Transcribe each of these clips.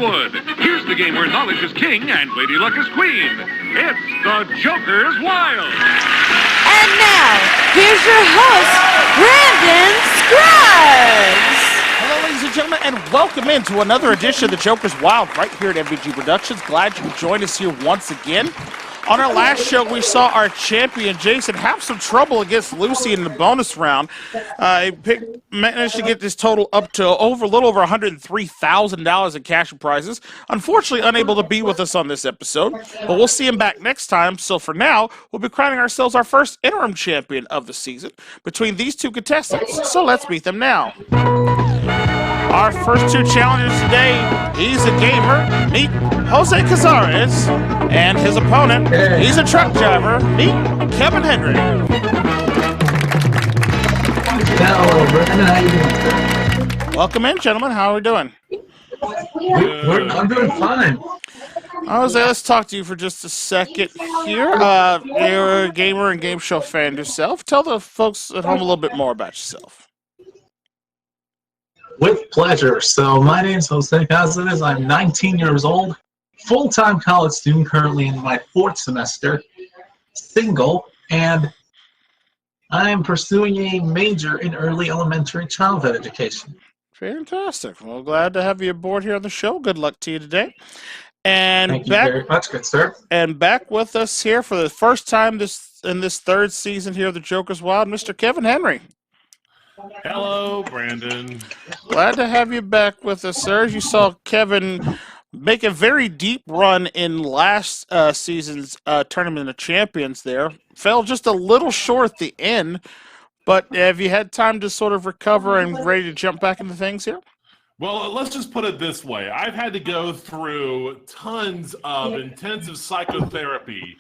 Hollywood. Here's the game where knowledge is king and Lady Luck is queen. It's the Joker's Wild. And now, here's your host, Brandon Scruggs. Hello, ladies and gentlemen, and welcome into another edition of the Joker's Wild right here at MVG Productions. Glad you could join us here once again. On our last show, we saw our champion, Jason, have some trouble against Lucy in the bonus round. He managed to get this total up to a little over $103,000 in cash and prizes. Unfortunately, unable to be with us on this episode, but we'll see him back next time. So for now, we'll be crowning ourselves our first interim champion of the season between these two contestants. So let's meet them now. Our first two challengers today, he's a gamer, meet Jose Cazares, and his opponent, he's a truck driver, meet Kevin Henry. Hello, Brandon. How you doing? Welcome in, gentlemen. How are we doing? I'm doing fine. Jose, let's talk to you for just a second here. You're a gamer and game show fan yourself. Tell the folks at home a little bit more about yourself. With pleasure. So my name is Jose Cazares. I'm 19 years old, full-time college student, currently in my 4th semester, single, and I am pursuing a major in early elementary childhood education. Fantastic. Well, glad to have you aboard here on the show. Good luck to you today. And Thank you very much, good sir. And back with us here for the first time in this third season here of the Joker's Wild, Mr. Kevin Henry. Hello, Brandon. Glad to have you back with us, sir. You saw Kevin make a very deep run in last season's Tournament of Champions there. Fell just a little short at the end, but have you had time to sort of recover and ready to jump back into things here? Well, let's just put it this way. I've had to go through tons of intensive psychotherapy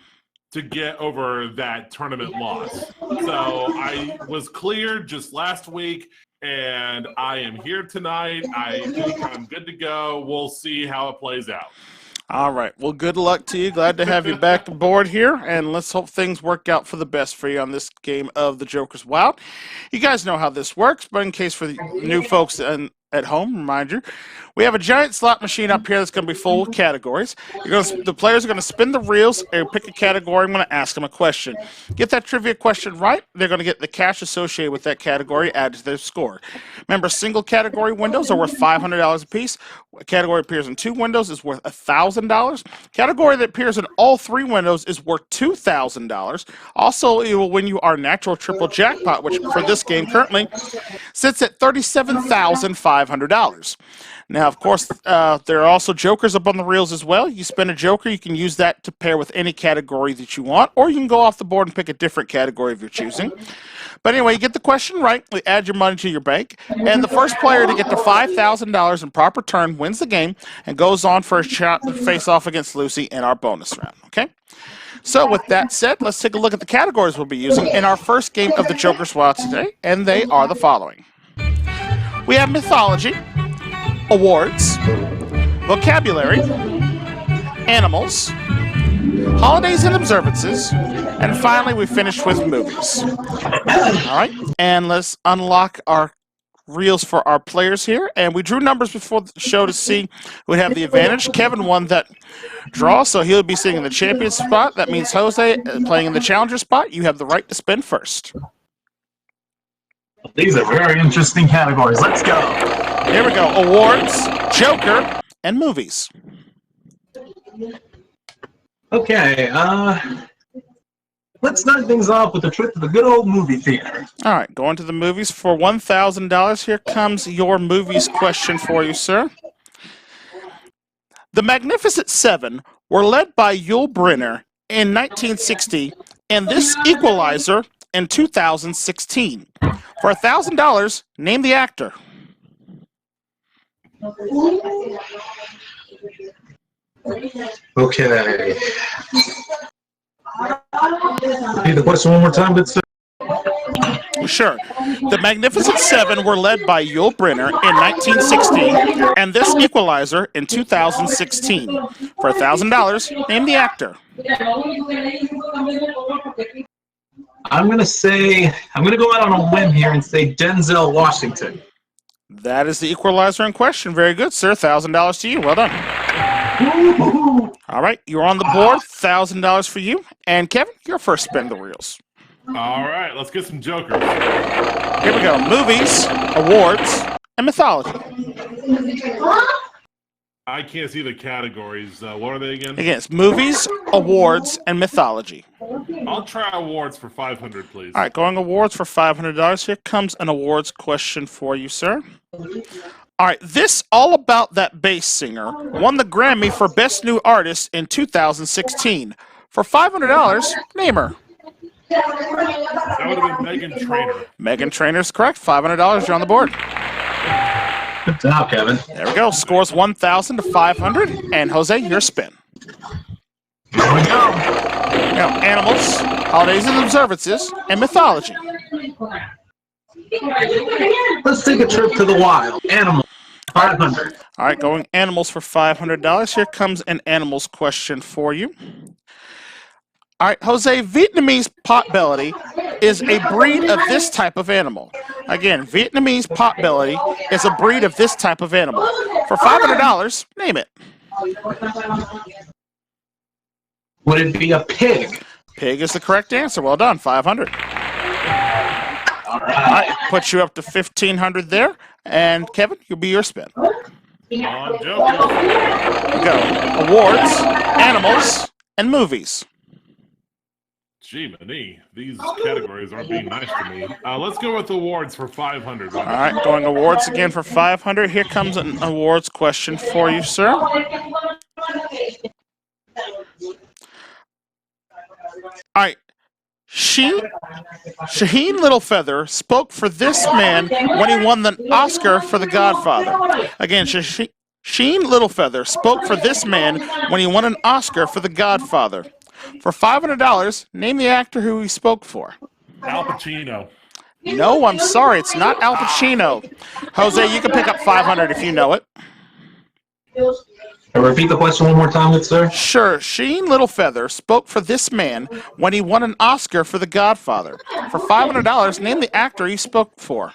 to get over that tournament loss. So I was cleared just last week, and I am here tonight. I think I'm good to go. We'll see how it plays out. All right. Well, good luck to you. Glad to have you back aboard here, and let's hope things work out for the best for you on this game of the Joker's Wild. You guys know how this works, but in case for the new folks at home, remind you, we have a giant slot machine up here that's going to be full of categories. The players are going to spin the reels and pick a category. I'm going to ask them a question. Get that trivia question right, they're going to get the cash associated with that category added to their score. Remember, single category windows are worth $500 apiece. A category that appears in 2 windows is worth $1,000. Category that appears in all 3 windows is worth $2,000. Also, it will win you our natural triple jackpot, which for this game currently sits at $37,500. Now, of course, there are also jokers up on the reels as well. You spin a joker, you can use that to pair with any category that you want, or you can go off the board and pick a different category of your choosing. But anyway, you get the question right, we add your money to your bank, and the first player to get to $5,000 in proper turn wins the game and goes on for a shot to face off against Lucy in our bonus round, okay? So with that said, let's take a look at the categories we'll be using in our first game of the Joker's Wild today, and they are the following. We have mythology, awards, vocabulary, animals, holidays and observances, and finally we finish with movies. All right, and let's unlock our reels for our players here. And we drew numbers before the show to see who would have the advantage. Kevin won that draw, so he'll be sitting in the champion spot. That means Jose playing in the challenger spot. You have the right to spin first. These are very interesting categories. Let's go. Here we go. Awards, Joker, and movies. Okay, let's start things off with a trip to the good old movie theater. All right, going to the movies for $1,000. Here comes your movies question for you, sir. The Magnificent Seven were led by Yul Brynner in 1960 and this Equalizer in 2016. For $1,000, name the actor. Okay. Repeat the question one more time, good sir. Sure. The Magnificent Seven were led by Yul Brynner in 1960 and this Equalizer in 2016. For $1,000, name the actor. I'm going to go out on a whim here and say Denzel Washington. That is the equalizer in question. Very good, sir. $1,000 to you. Well done. All right, you're on the board. $1,000 for you. And Kevin, your first spin of the reels. All right, let's get some jokers. Here we go. Movies, awards, and mythology. I can't see the categories. What are they again? Again, it's movies, awards, and mythology. I'll try awards for 500, please. All right, going awards for $500. Here comes an awards question for you, sir. All right, this All About That Bass singer won the Grammy for Best New Artist in 2016. For $500, name her. That would have been Megan Trainor. Megan Trainor's correct. $500, you're on the board. Good job, Kevin. There we go. Scores 1,000 to 500. And Jose, your spin. Here we go. Now, animals, holidays and observances, and mythology. Let's take a trip to the wild. Animal, 500. All right, going animals for $500. Here comes an animals question for you. All right, Jose, Vietnamese potbelly is a breed of this type of animal. Again, Vietnamese potbelly is a breed of this type of animal. For $500, name it. Would it be a pig? Pig is the correct answer. Well done, 500. All All right. right, puts you up to 1,500 there. And Kevin, you'll be your spin. On jokers. Here we go. Awards, animals, and movies. Gee, Manny, these categories aren't being nice to me. Let's go with awards for 500. All right, going awards again for 500. Here comes an awards question for you, sir. All right. Shaheen Littlefeather spoke for this man when he won the Oscar for The Godfather. Again, Shaheen Littlefeather spoke for this man when he won an Oscar for The Godfather. For $500, name the actor who he spoke for. Al Pacino. No, I'm sorry, it's not Al Pacino. Jose, you can pick up 500 if you know it. Repeat the question one more time, good sir. Sure, Shaheen Littlefeather spoke for this man when he won an Oscar for The Godfather. For $500, name the actor he spoke for.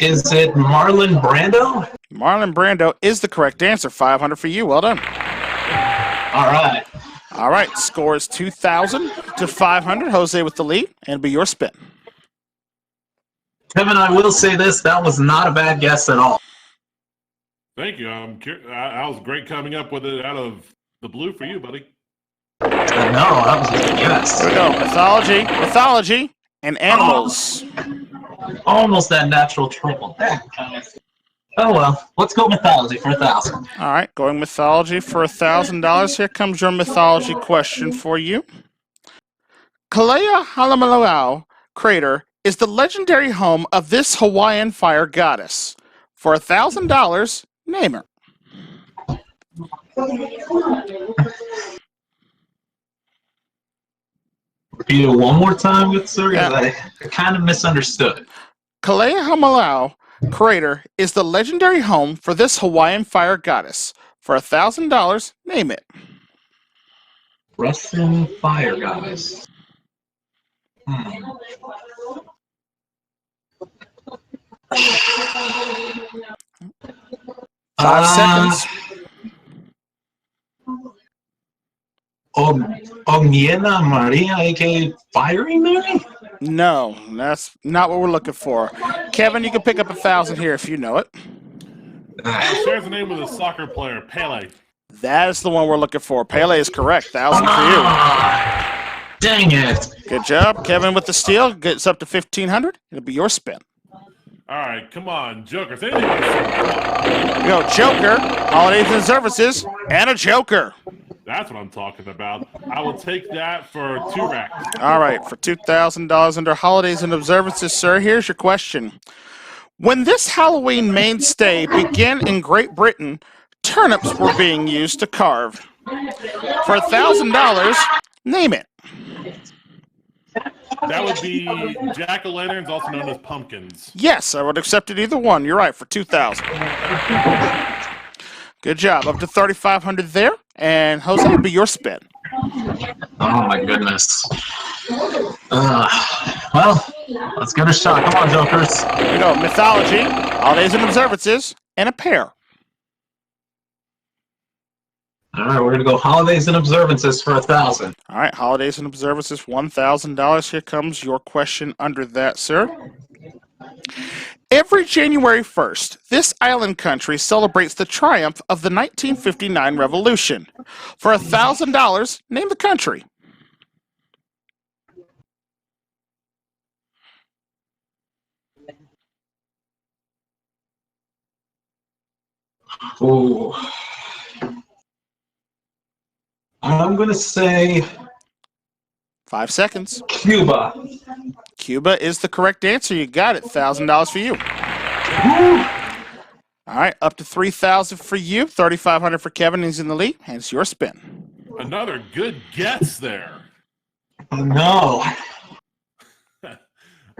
Is it Marlon Brando? Marlon Brando is the correct answer. 500 for you. Well done. All right. All right, score is 2,000 to 500. Jose with the lead, and it'll be your spin. Kevin, I will say this, that was not a bad guess at all. Thank you. That was great coming up with it out of the blue for you, buddy. No, that was a good guess. Here we go. Mythology, and animals. Almost that natural triple. Oh well, let's go mythology for 1,000. All right, going mythology for $1,000. Here comes your mythology question for you. Kalea Halamalau crater is the legendary home of this Hawaiian fire goddess. For $1,000, name her. Repeat it one more time, good sir. Yeah. I kind of misunderstood. Kalea crater is the legendary home for this Hawaiian fire goddess. For $1,000, name it. Russian fire goddess. 5 seconds. Ogniena Maria, aka Firing Mary? No, that's not what we're looking for. Kevin, you can pick up 1,000 here if you know it. Shares the name with a soccer player, Pele. That is the one we're looking for. Pele is correct. 1,000 for you. Dang it. Good job. Kevin with the steal gets up to 1,500. It'll be your spin. All right, come on, jokers. Anything but Here we go. Joker, holidays and services, and a joker. That's what I'm talking about. I will take that for 2 racks. All right, for $2,000 under holidays and observances, sir, here's your question. When this Halloween mainstay began in Great Britain, turnips were being used to carve. For $1,000, name it. That would be jack-o'-lanterns, also known as pumpkins. Yes, I would accept it either one. You're right, for $2,000. Good job. Up to 3,500 there. And Jose, it'll be your spin. Oh my goodness. Well, let's give it a shot. Come on, Jokers. Here we go. Mythology, holidays and observances, and a pair. All right, we're gonna go holidays and observances for 1,000. All right, holidays and observances, $1,000. Here comes your question under that, sir. Every January 1st, this island country celebrates the triumph of the 1959 revolution. For $1,000, name the country. Ooh. I'm gonna say 5 seconds. Cuba. Cuba is the correct answer. You got it. $1,000 for you. All right, up to 3,000 for you. 3,500 for Kevin. He's in the lead. And it's your spin. Another good guess there. Oh, no.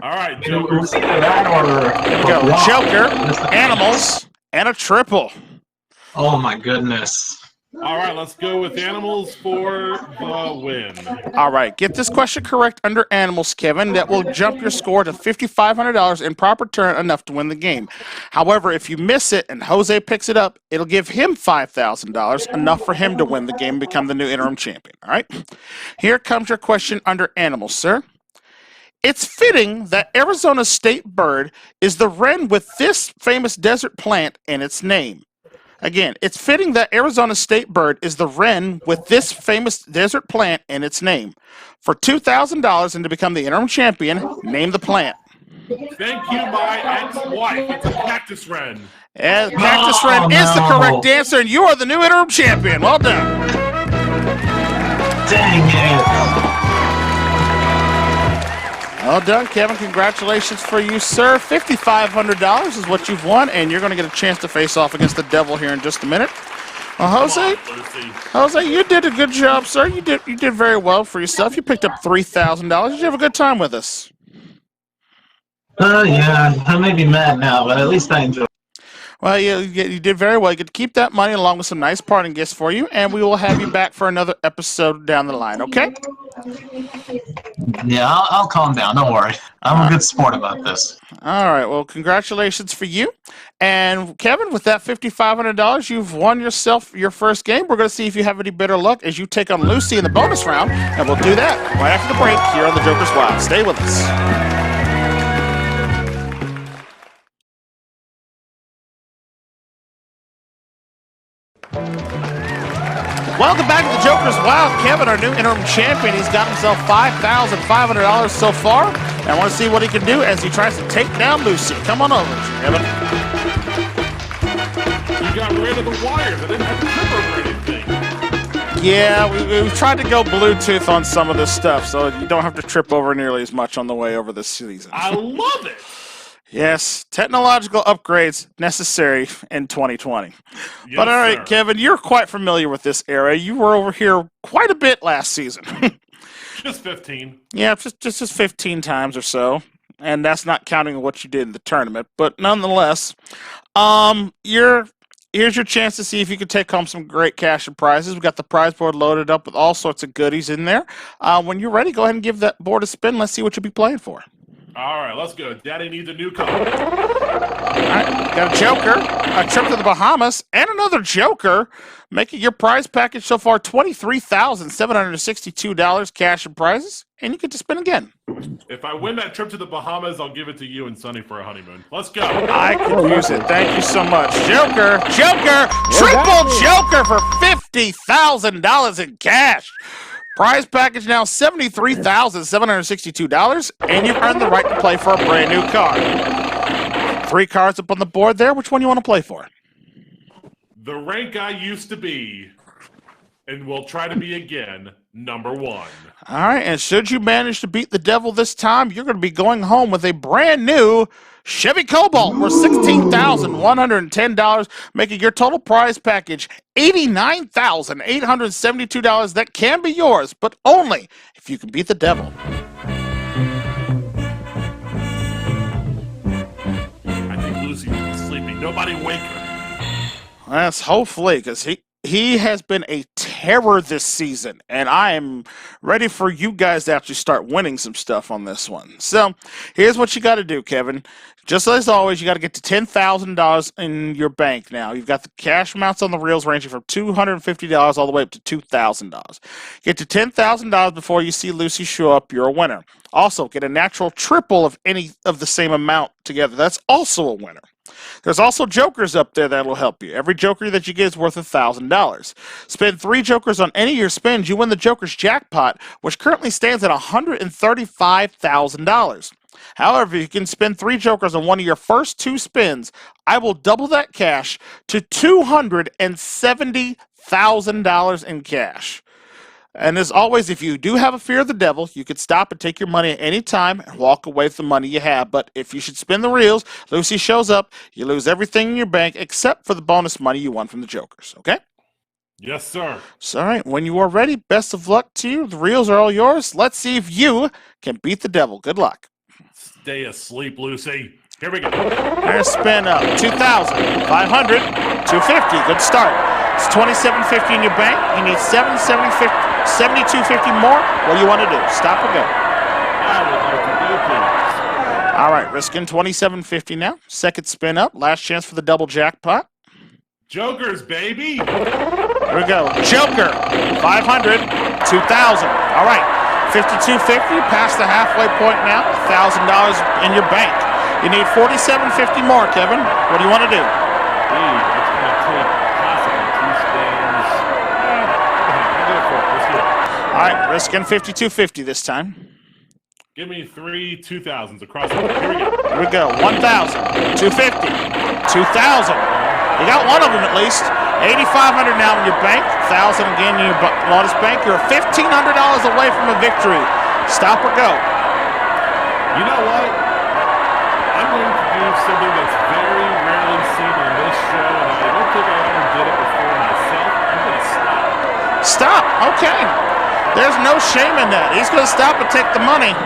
All right, It Joker. was either that or Here we go. Joker, animals, and a triple. Oh my goodness. All right, let's go with animals for the win. All right, get this question correct under animals, Kevin. That will jump your score to $5,500 in proper turn, enough to win the game. However, if you miss it and Jose picks it up, it'll give him $5,000, enough for him to win the game and become the new interim champion. All right, here comes your question under animals, sir. It's fitting that Arizona's state bird is the wren with this famous desert plant in its name. Again, it's fitting that Arizona's state bird is the wren with this famous desert plant in its name. For $2,000 and to become the interim champion, name the plant. Thank you, my ex-wife. It's a cactus wren. And cactus wren is the correct answer, and you are the new interim champion. Well done. Dang it. Well done, Kevin. Congratulations for you, sir. $5,500 is what you've won, and you're going to get a chance to face off against the devil here in just a minute. Well, Jose, you did a good job, sir. You did very well for yourself. You picked up $3,000. Did you have a good time with us? Yeah, I may be mad now, but at least I enjoyed it. Well, you did very well. You get to keep that money along with some nice parting gifts for you, and we will have you back for another episode down the line, okay? Yeah, I'll calm down. Don't worry. I'm a good sport about this. All right. Well, congratulations for you. And Kevin, with that $5,500, you've won yourself your first game. We're going to see if you have any better luck as you take on Lucy in the bonus round, and we'll do that right after the break here on the Joker's Wild. Stay with us. Welcome back to the Joker's Wild. Kevin, our new interim champion, he's got himself $5,500 so far. And I want to see what he can do as he tries to take down Lucy. Come on over, Kevin. You got rid of the wires. I didn't have to trip over anything. Yeah, we tried to go Bluetooth on some of this stuff, so you don't have to trip over nearly as much on the way over this season. I love it. Yes, technological upgrades necessary in 2020. Yes, but all right, sir. Kevin, you're quite familiar with this era. You were over here quite a bit last season. Just 15. Yeah, just 15 times or so. And that's not counting what you did in the tournament. But nonetheless, here's your chance to see if you can take home some great cash and prizes. We've got the prize board loaded up with all sorts of goodies in there. When you're ready, go ahead and give that board a spin. Let's see what you'll be playing for. All right, let's go. Daddy needs a new car. All right, got a Joker, a trip to the Bahamas, and another Joker, making your prize package so far $23,762 cash and prizes, and you get to spin again. If I win that trip to the Bahamas, I'll give it to you and Sonny for a honeymoon. Let's go. I could use it. Thank you so much. Joker, triple Joker for $50,000 in cash. Prize package now $73,762, and you've earned the right to play for a brand new car. 3 cards up on the board there. Which one do you want to play for? The rank I used to be, and will try to be again, number 1. All right, and should you manage to beat the devil this time, you're going to be going home with a brand new Chevy Cobalt worth $16,110, making your total prize package $89,872. That can be yours, but only if you can beat the devil. I think Lucy's sleeping. Nobody wake her. That's hopefully, because he has been a terror this season, and I am ready for you guys to actually start winning some stuff on this one. So, here's what you got to do, Kevin. Just as always, you got to get to $10,000 in your bank now. You've got the cash amounts on the reels ranging from $250 all the way up to $2,000. Get to $10,000 before you see Lucy show up, you're a winner. Also, get a natural triple of any of the same amount together. That's also a winner. There's also jokers up there that'll help you. Every joker that you get is worth $1,000. Spend 3 jokers on any of your spins, you win the joker's jackpot, which currently stands at $135,000. However, if you can spend 3 jokers on one of your first 2 spins, I will double that cash to $270,000 in cash. And as always, if you do have a fear of the devil, you could stop and take your money at any time and walk away with the money you have. But if you should spin the reels, Lucy shows up, you lose everything in your bank except for the bonus money you won from the jokers, okay? Yes, sir. So, all right, when you are ready, best of luck to you. The reels are all yours. Let's see if you can beat the devil. Good luck. Stay asleep, Lucy. Here we go. There's spin up. 2,000, 500, 250. Good start. It's $27.50 in your bank. You need $72.50 more. What do you want to do? Stop or go? I would like to go, please. All right, risking $27.50 now. Second spin up. Last chance for the double jackpot. Jokers, baby. Here we go. Joker. 500, 2,000. All right. $52.50. Past the halfway point now. $1,000 in your bank. You need $47.50 more, Kevin. What do you want to do? It's going to take possibly 2 spins. I'll go for it. Let's do it. All right, risking $52.50 this time. Give me 3 2,000s across the board. Here we Here we go. go. 1,000, 250, 2,000. You got one of them at least. $8,500 now in your bank. 1,000 again in your bonus bank. You're $1,500 away from a victory. Stop or go? You know what? I'm going to do something that's very rarely seen on this show, and I don't think I ever did it before myself. I'm going to stop. Stop. Okay. There's no shame in that. He's going to stop and take the money.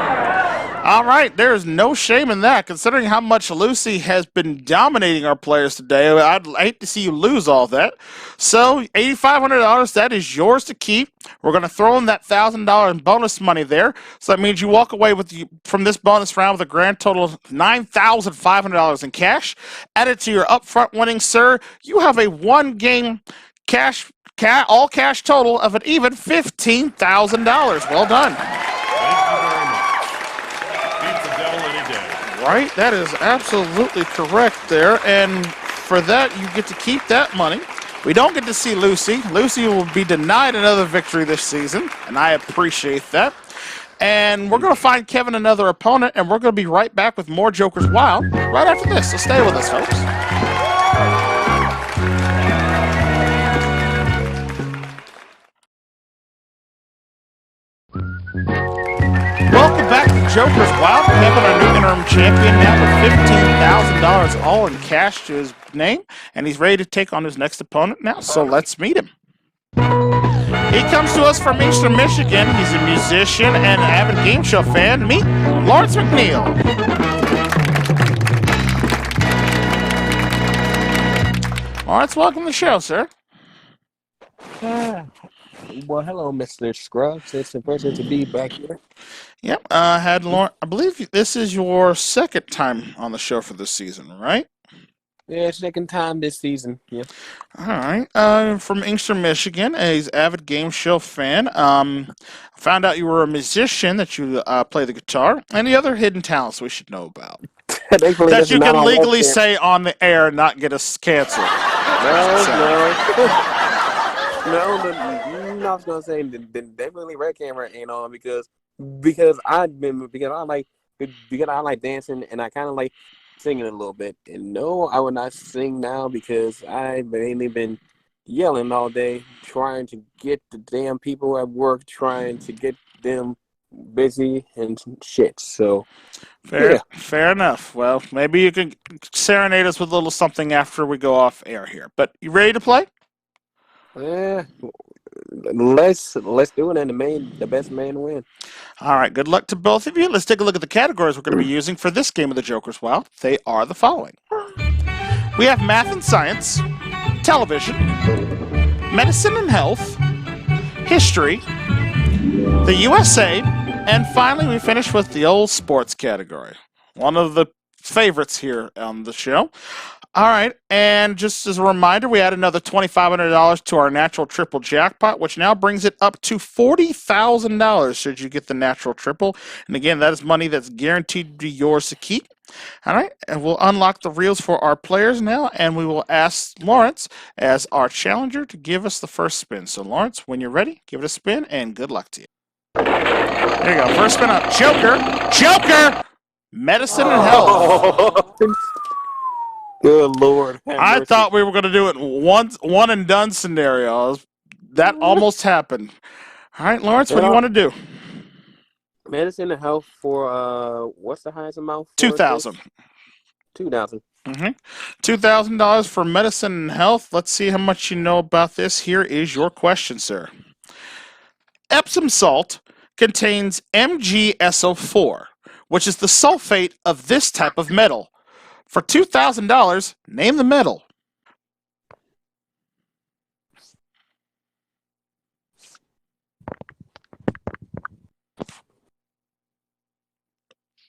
All right, there's no shame in that, considering how much Lucy has been dominating our players today. I'd hate to see you lose all that. So, $8,500, that is yours to keep. We're going to throw in that $1,000 in bonus money there. So that means you walk away from this bonus round with a grand total of $9,500 in cash. Added to your upfront winnings, sir, you have a 1-game all cash total of an even $15,000. Well done. Thank you very much. Beats the devil any day. Right, that is absolutely correct there. And for that, you get to keep that money. We don't get to see Lucy. Lucy will be denied another victory this season, and I appreciate that. And we're going to find Kevin another opponent, and we're going to be right back with more Jokers Wild right after this. So stay with us, folks. Welcome back to Jokers Wild. Kevin, our new interim champion, now with $15,000 all in cash to his name, and he's ready to take on his next opponent now, so let's meet him. He comes to us from Eastern Michigan. He's a musician and avid game show fan. Meet Lawrence McNeil. Lawrence, welcome to the show, sir. Well, hello, Mr. Scrubs. It's a pleasure to be back here. Yep, had Lawrence. I believe this is your second time on the show for this season, right? Yeah, second time this season. Yeah. All right. From Inkster, Michigan, he's an avid game show fan. Found out you were a musician, that you play the guitar. Any other hidden talents we should know about? That you can legally say on the air and not get us canceled. No, I was gonna say definitely Red Camera ain't on because I like dancing and I kind of like singing a little bit. And no, I would not sing now because I've mainly been yelling all day, trying to get the damn people at work, trying to get them busy and shit. So fair enough. Well, maybe you can serenade us with a little something after we go off air here. But you ready to play? Yeah, let's do it, and the best man win. All right, good luck to both of you. Let's take a look at the categories we're going to be using for this game of the Jokers Wild. They are the following. We have math and science, television, medicine and health, history, the USA, and finally we finish with the old sports category. One of the favorites here on the show. All right, and just as a reminder, we add another $2,500 to our natural triple jackpot, which now brings it up to $40,000 should you get the natural triple. And again, that is money that's guaranteed to be yours to keep. All right, and we'll unlock the reels for our players now, and we will ask Lawrence as our challenger to give us the first spin. So, Lawrence, when you're ready, give it a spin, and good luck to you. There you go, first spin up. Joker! Medicine and health. Good Lord. have I mercy. thought we were going to do it one and done scenario. That almost happened. All right, Lawrence, what do you want to do? Medicine and health for what's the highest amount? For $2,000. 2,000. $2,000 for medicine and health. Let's see how much you know about this. Here is your question, sir. Epsom salt contains MgSO4, which is the sulfate of this type of metal. For $2,000, name the metal.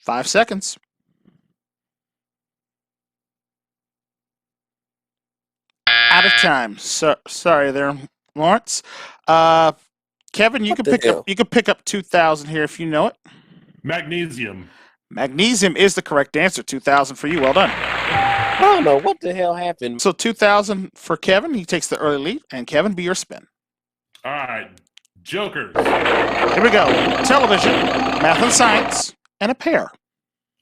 Five seconds. Out of time. Sorry there, Lawrence. Kevin, you can pick up 2,000 here if you know it. Magnesium. Magnesium is the correct answer. 2,000 for you. Well done. I don't know what the hell happened. So 2,000 for Kevin. He takes the early lead. And Kevin, be your spin. All right. Jokers. Here we go. Television, math and science, and a pair.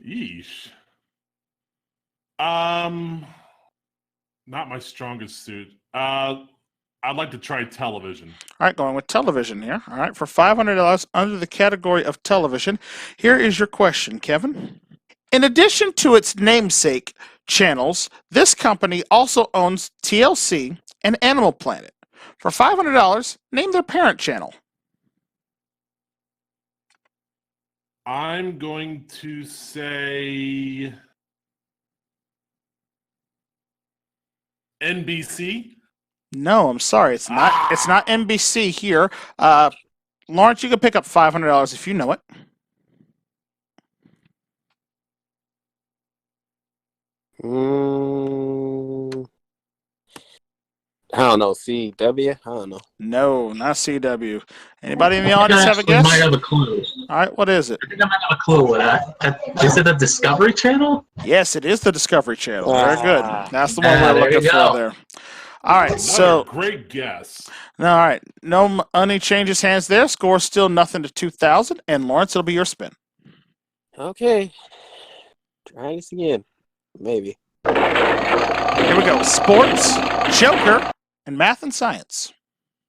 Yeesh. Not my strongest suit. I'd like to try television. All right, going with television here. All right, for $500 under the category of television, here is your question, Kevin. In addition to its namesake channels, this company also owns TLC and Animal Planet. For $500, name their parent channel. I'm going to say NBC. No, I'm sorry. It's not. It's not NBC here. Lawrence, you can pick up $500 if you know it. I don't know. CW? I don't know. No, not CW. Anybody in the audience have a I guess? might have a clue. All right, what is it? I think I might have a clue with that. Is it the Discovery Channel? Yes, it is the Discovery Channel. Very good. That's the one Ah, we're there you looking go. for there. All right, Another so great guess. all right, no money changes hands there. Score still nothing to 2,000. And Lawrence, it'll be your spin. Okay. Try this again. Maybe. Here we go. Sports, Joker, and math and science.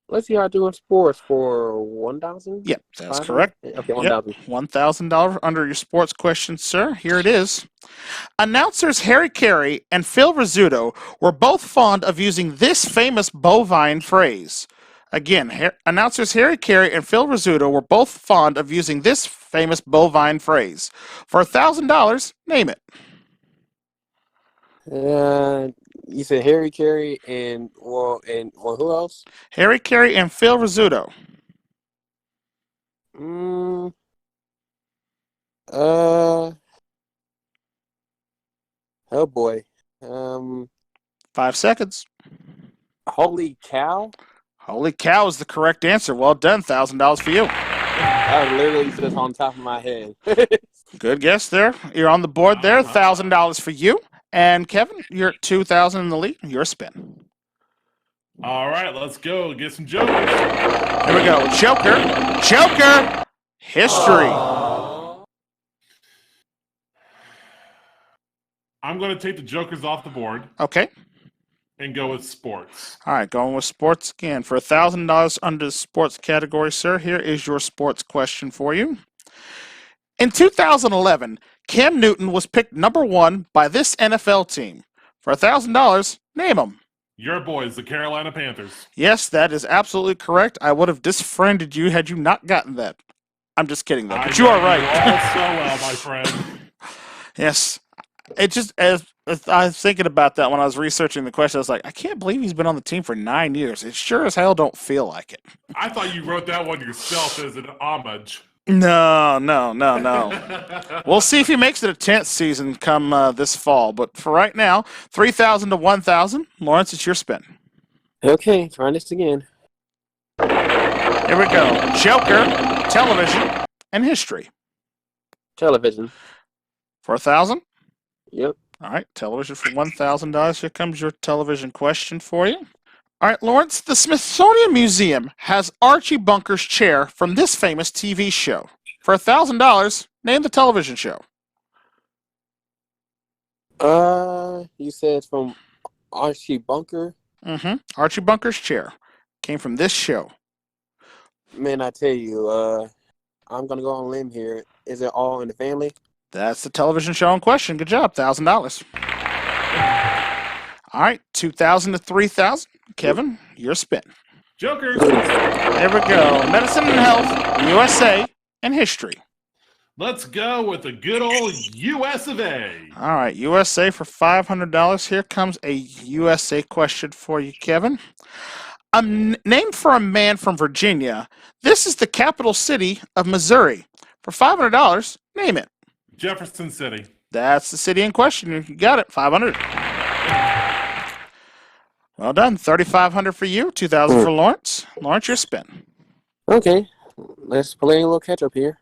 Let's see how I do in sports for 1,000. Yep, that's correct. Okay, 1,000. Yep, $1,000 under your sports question, sir. Here it is. Announcers Harry Carey and Phil Rizzuto were both fond of using this famous bovine phrase. Again, announcers Harry Carey and Phil Rizzuto were both fond of using this famous bovine phrase. For $1,000, name it. You said Harry Carey and who else? Harry Carey and Phil Rizzuto. Oh boy. 5 seconds. Holy cow! Holy cow is the correct answer. Well done. $1,000 for you. I literally just on top of my head. Good guess there. You're on the board there. $1,000 for you. And Kevin, you're at 2,000 in the lead. Your spin. All right, let's go get some jokers. Here we go. Joker. History. I'm going to take the jokers off the board Okay. and go with sports. All right, going with sports again. For $1,000 under the sports category, sir, here is your sports question for you. In 2011, Cam Newton was picked number 1 by this NFL team. For $1,000, name him. Your boys, the Carolina Panthers. Yes, that is absolutely correct. I would have disfriended you had you not gotten that. I'm just kidding, though. But you are right. All so well, my friend. Yes. It just, as I was thinking about that when I was researching the question. I was like, I can't believe he's been on the team for 9 years. It sure as hell don't feel like it. I thought you wrote that one yourself as an homage. No. We'll see if he makes it a 10th season come this fall. But for right now, 3,000 to 1,000. Lawrence, it's your spin. Okay, trying this again. Here we go. Joker, television, and history. Television. For 1,000? Yep. All right, television for $1,000. Here comes your television question for you. All right, Lawrence, the Smithsonian Museum has Archie Bunker's chair from this famous TV show. For $1,000, name the television show. You said from Archie Bunker? Mm-hmm. Archie Bunker's chair came from this show. Man, I tell you, I'm going to go on a limb here. Is it All in the Family? That's the television show in question. Good job, $1,000. All right, 2,000 to 3,000. Kevin, your spin. Jokers. There we go. Medicine and health, USA, and history. Let's go with the good old US of A. All right, USA for $500. Here comes a USA question for you, Kevin. Named for a man from Virginia, this is the capital city of Missouri. For $500, name it. Jefferson City. That's the city in question. You got it, 500. Well done. 3,500 for you, 2,000 for Lawrence. Lawrence, your spin. Okay, let's play a little catch up here.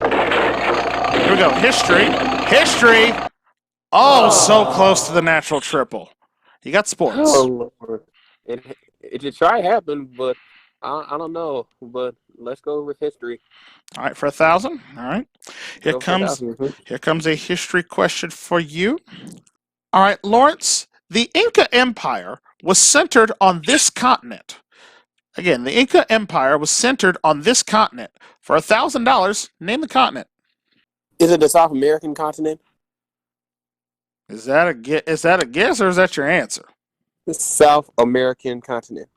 Here we go. History. History. Oh, so close to the natural triple. You got sports. Oh, Lord. It should try happen, but I don't know. But let's go with history. All right, for 1,000. All right. Here Go for comes 1,000. here comes a history question for you. All right, Lawrence. The Inca Empire was centered on this continent. Again, the Inca Empire was centered on this continent. For $1,000, name the continent. Is it the South American continent? Is that a guess or is that your answer? The South American continent.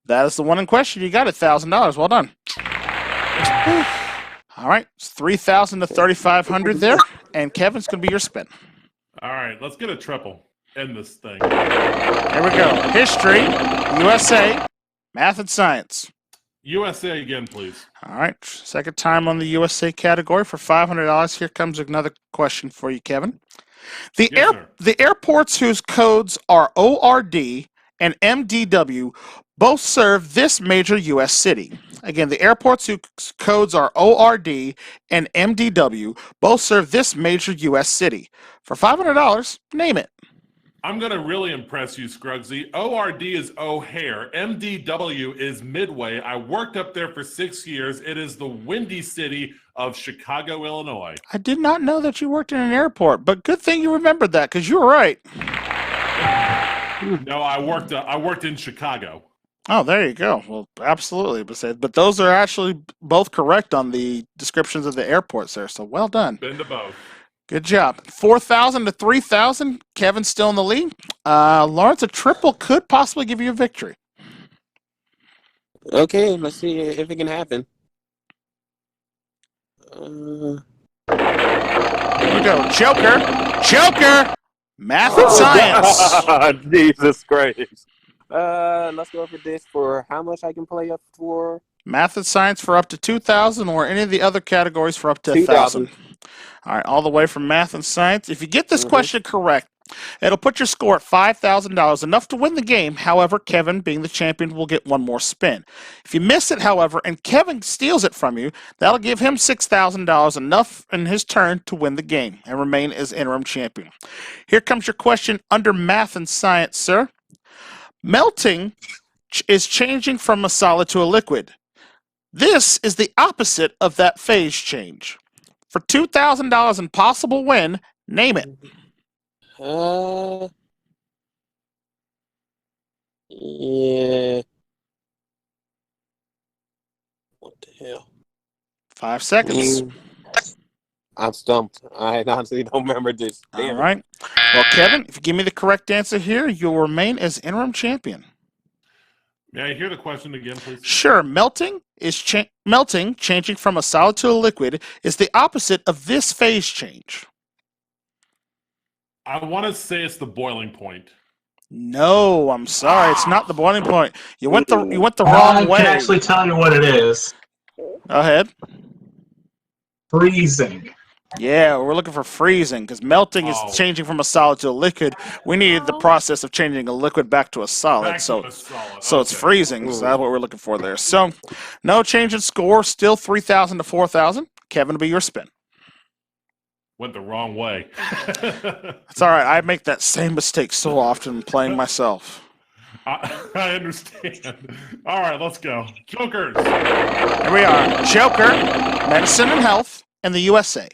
That is the one in question. You got it, $1,000. Well done. All right, it's 3,000 to 3,500 there, and Kevin's going to be your spin. All right, let's get a triple. End this thing. Here we go. History, USA, math and science. USA again, please. All right, second time on the USA category for $500. Here comes another question for you, Kevin. The airports whose codes are ORD and MDW both serve this major U.S. city. Again, the airports whose codes are ORD and MDW both serve this major U.S. city. For $500, name it. I'm going to really impress you, Scruggsy. ORD is O'Hare. MDW is Midway. I worked up there for 6 years. It is the windy city of Chicago, Illinois. I did not know that you worked in an airport, but good thing you remembered that because you were right. No, I worked in Chicago. Oh, there you go. Well, absolutely. But those are actually both correct on the descriptions of the airports there, so well done. Been to both. Good job. 4,000 to 3,000. Kevin's still in the lead. Lawrence, a triple could possibly give you a victory. Okay, let's see if it can happen. Here we go. Joker. Math and science. Jesus Christ. Let's go for this for how much I can play up for. Math and science for up to 2,000 or any of the other categories for up to 1,000. All right, all the way from math and science. If you get this question correct, it'll put your score at $5,000, enough to win the game. However, Kevin, being the champion, will get one more spin. If you miss it, however, and Kevin steals it from you, that'll give him $6,000, enough in his turn to win the game and remain as interim champion. Here comes your question under math and science, sir. Melting is changing from a solid to a liquid. This is the opposite of that phase change. For $2,000 and possible win, name it. Yeah. What the hell? 5 seconds. I'm stumped. I honestly don't remember this. All right. Well, Kevin, if you give me the correct answer here, you'll remain as interim champion. May I hear the question again, please? Sure. Melting, changing from a solid to a liquid, is the opposite of this phase change. I want to say it's the boiling point. No, I'm sorry. It's not the boiling point. You went the I wrong way. can actually tell you what it is. Go ahead. Freezing. Yeah, we're looking for freezing because melting is changing from a solid to a liquid. We needed the process of changing a liquid back to a solid. So it's freezing. So that's what we're looking for there. So no change in score. Still 3,000 to 4,000. Kevin, will be your spin. Went the wrong way. It's all right. I make that same mistake so often playing myself. I understand. All right, let's go. Jokers. Here we are. Joker, medicine and health, and the USA.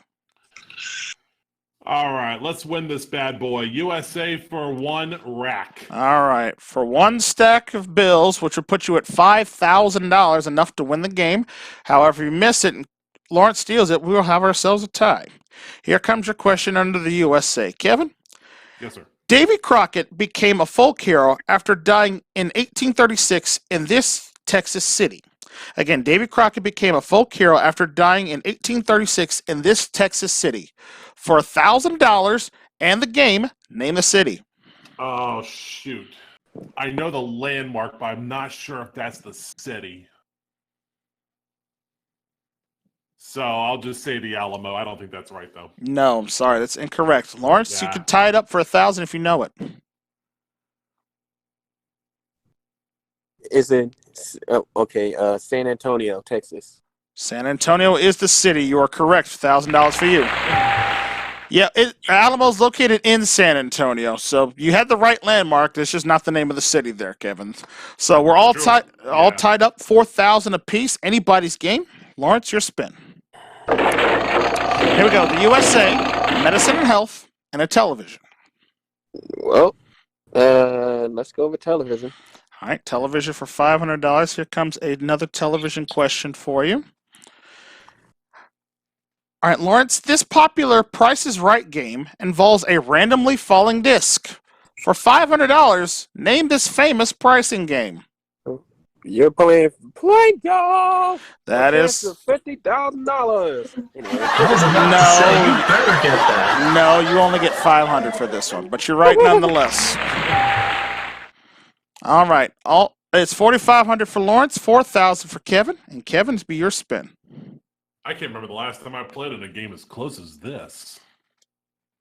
All right, let's win this bad boy. USA for 1 rack. All right. For 1 stack of bills, which would put you at $5,000, enough to win the game. However, if you miss it and Lawrence steals it, we will have ourselves a tie. Here comes your question under the USA. Kevin? Yes, sir. Davy Crockett became a folk hero after dying in 1836 in this Texas city. Again, Davy Crockett became a folk hero after dying in 1836 in this Texas city. For $1,000 and the game, name the city. Oh, shoot. I know the landmark, but I'm not sure if that's the city. So I'll just say the Alamo. I don't think that's right, though. No, I'm sorry. That's incorrect. Lawrence, you can tie it up for $1,000 if you know it. Is it San Antonio, Texas? San Antonio is the city. You are correct. $1,000 for you. Yeah, Alamo's located in San Antonio, so you had the right landmark. It's just not the name of the city there, Kevin. So we're all tied up, 4,000 apiece. Anybody's game. Lawrence, your spin. Here we go. The USA, medicine and health, and a television. Well, let's go with television. All right, television for $500. Here comes another television question for you. All right, Lawrence, this popular Price is Right game involves a randomly falling disc. For $500, name this famous pricing game. You're playing golf. That is $50,000. Anyway. I was about to say, you better get that. No, you only get $500 for this one, but you're right nonetheless. All right, it's $4,500 for Lawrence, $4,000 for Kevin, and Kevin's be your spin. I can't remember the last time I played in a game as close as this.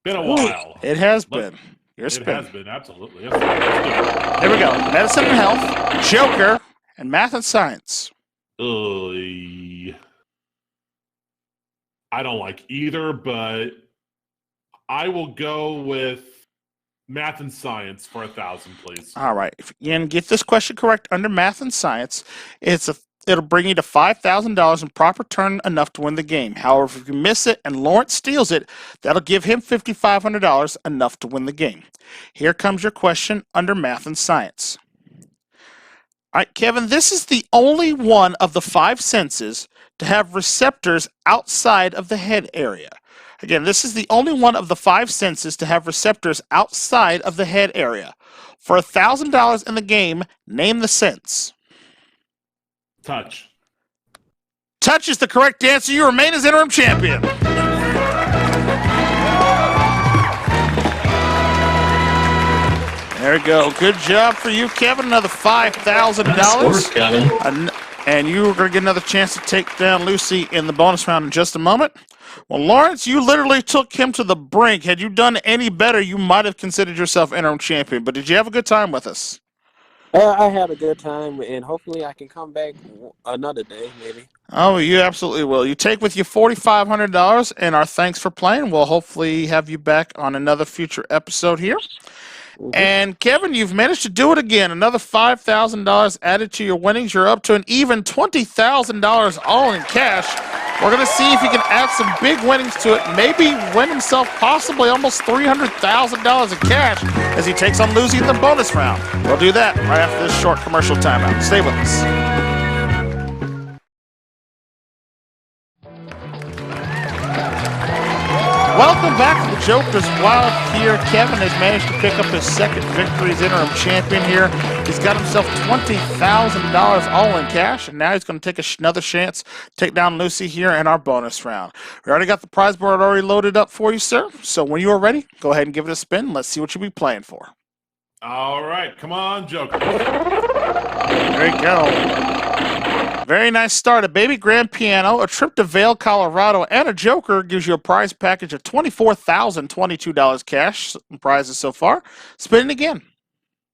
Been a while. It has been. Your spin. It has been, absolutely. Here we go. Medicine and health, Joker, and math and science. I don't like either, but I will go with math and science for $1,000, please. All right. If you can get this question correct under math and science, it'll bring you to $5,000 in proper turn, enough to win the game. However, if you miss it and Lawrence steals it, that'll give him $5,500, enough to win the game. Here comes your question under math and science. All right, Kevin, this is the only one of the 5 senses to have receptors outside of the head area. Again, this is the only one of the 5 senses to have receptors outside of the head area. For $1,000 in the game, name the sense. Touch. Touch is the correct answer. You remain as interim champion. There we go. Good job for you, Kevin. Another $5,000. Kevin. And you're going to get another chance to take down Lucy in the bonus round in just a moment. Well, Lawrence, you literally took him to the brink. Had you done any better, you might have considered yourself interim champion. But did you have a good time with us? I had a good time, and hopefully I can come back another day, maybe. Oh, you absolutely will. You take with you $4,500, and our thanks for playing. We'll hopefully have you back on another future episode here. Mm-hmm. And, Kevin, you've managed to do it again. Another $5,000 added to your winnings. You're up to an even $20,000 all in cash. We're going to see if he can add some big winnings to it. Maybe win himself possibly almost $300,000 in cash as he takes on Lucy in the bonus round. We'll do that right after this short commercial timeout. Stay with us. Welcome Welcome back to the Joker's Wild here. Kevin has managed to pick up his second victory as interim champion here. He's got himself $20,000 all in cash, and now he's going to take another chance to take down Lucy here in our bonus round. We already got the prize board already loaded up for you, sir. So when you are ready, go ahead and give it a spin. Let's see what you'll be playing for. All right, come on, Joker. There you go. Very nice start. A baby grand piano, a trip to Vail, Colorado, and a Joker gives you a prize package of $24,022 cash. Some prizes so far. Spin it again.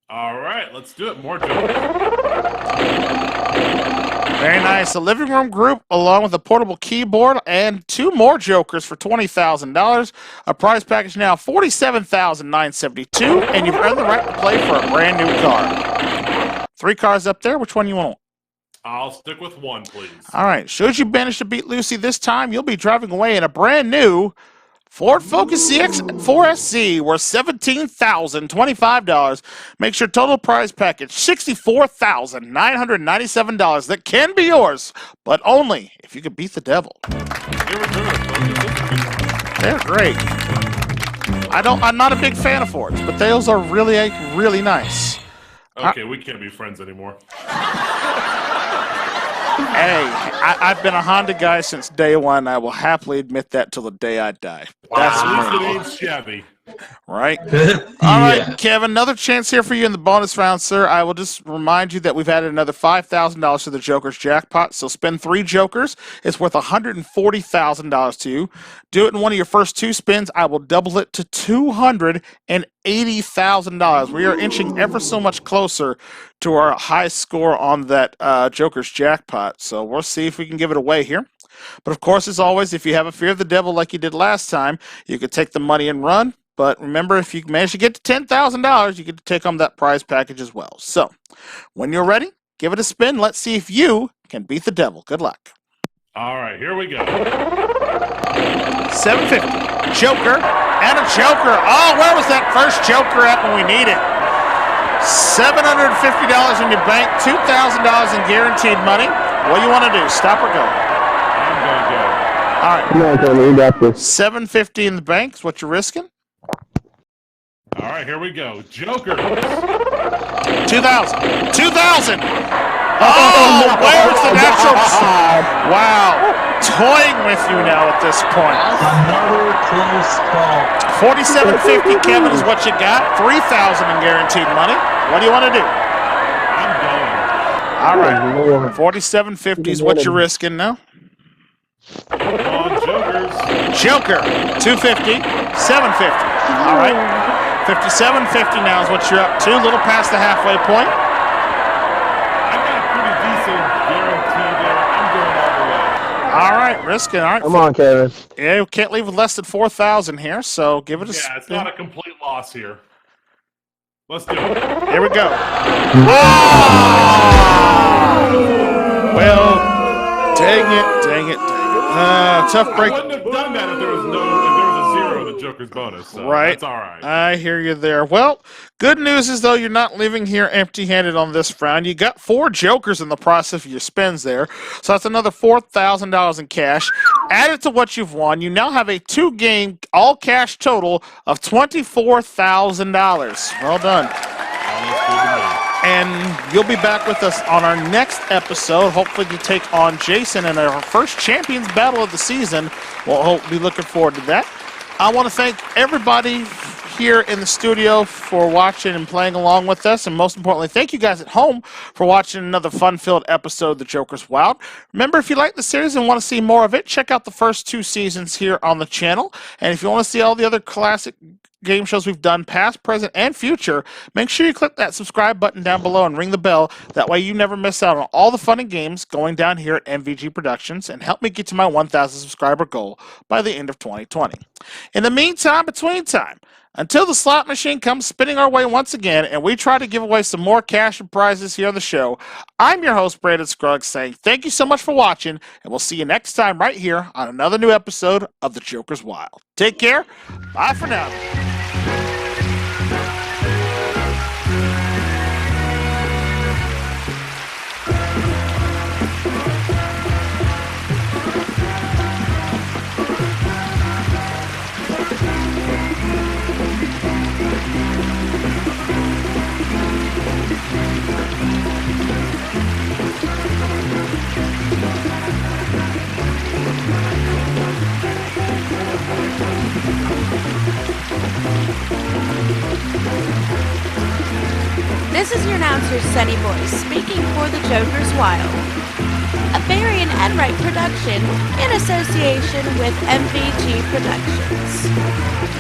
All right, let's do it. More Jokers. Very nice. A living room group along with a portable keyboard and 2 more Jokers for $20,000. A prize package now $47,972, and you've earned the right to play for a brand new car. 3 cars up there. Which one you want? I'll stick with 1, please. All right. Should you manage to beat Lucy this time, you'll be driving away in a brand new Ford Focus CX 4SC worth $17,025. Makes your total prize package $64,997. That can be yours, but only if you can beat the devil. They're great. I'm not a big fan of Fords, but those are really, really nice. Okay, we can't be friends anymore. Hey, I've been a Honda guy since day one. I will happily admit that till the day I die. That's At me. least it ain't Chevy. Right? Yeah. All right, Kevin, another chance here for you in the bonus round, sir. I will just remind you that we've added another $5,000 to the Joker's jackpot. So spend 3 Jokers. It's worth $140,000 to you. Do it in one of your first 2 spins. I will double it to $280,000. We are inching ever so much closer to our high score on that Joker's jackpot. So we'll see if we can give it away here. But of course, as always, if you have a fear of the devil like you did last time, you could take the money and run. But remember, if you manage to get to $10,000, you get to take home that prize package as well. So, when you're ready, give it a spin. Let's see if you can beat the devil. Good luck. All right, here we go. 750. Joker. And a Joker. Oh, where was that first Joker at when we need it? $750 in your bank, $2,000 in guaranteed money. What do you want to do? Stop or go? I'm going to go. All right. Come on, Tony, you got this. $750 in the bank is what you're risking. All right, here we go. Joker. 2,000. 2,000. Oh, where's the natural? Wow. Toying with you now at this point. Another close call. 4750, Kevin, is what you got. 3,000 in guaranteed money. What do you want to do? I'm going. All right. 4750 is what you're risking now. Come on, Jokers. Joker, 250, 750. All right. 5750 now is what you're up to. A little past the halfway point. I got a pretty decent guarantee there. I'm going all the way. All right, risking. All right. Come on, Kevin. Yeah, you can't leave with less than 4,000 here, so give it a Yeah, it's spin. not a complete loss here. Let's do it. Here we go. Oh! Well, dang it. Tough break. I wouldn't have done that if there was a zero in the Joker's bonus. So Right. That's all right. I hear you there. Well, good news is, though, you're not leaving here empty-handed on this round. You got 4 Jokers in the process of your spins there. So that's another $4,000 in cash. Added to what you've won, you now have a 2-game all-cash total of $24,000. Well done. Almost good to me. And you'll be back with us on our next episode, hopefully to take on Jason in our first Champions Battle of the season. We'll be looking forward to that. I want to thank everybody here in the studio for watching and playing along with us. And most importantly, thank you guys at home for watching another fun-filled episode of The Joker's Wild. Remember, if you like the series and want to see more of it, check out the first 2 seasons here on the channel. And if you want to see all the other classic game shows we've done, past, present, and future, make sure you click that subscribe button down below and ring the bell. That way you never miss out on all the fun and games going down here at MVG Productions, and help me get to my 1,000 subscriber goal by the end of 2020. In the meantime, between time, until the slot machine comes spinning our way once again and we try to give away some more cash and prizes here on the show, I'm your host, Brandon Scruggs, saying thank you so much for watching, and we'll see you next time right here on another new episode of The Joker's Wild. Take care. Bye for now. here's Sunny Boy speaking for the Joker's Wild. A Barry and Enright production in association with MVG Productions.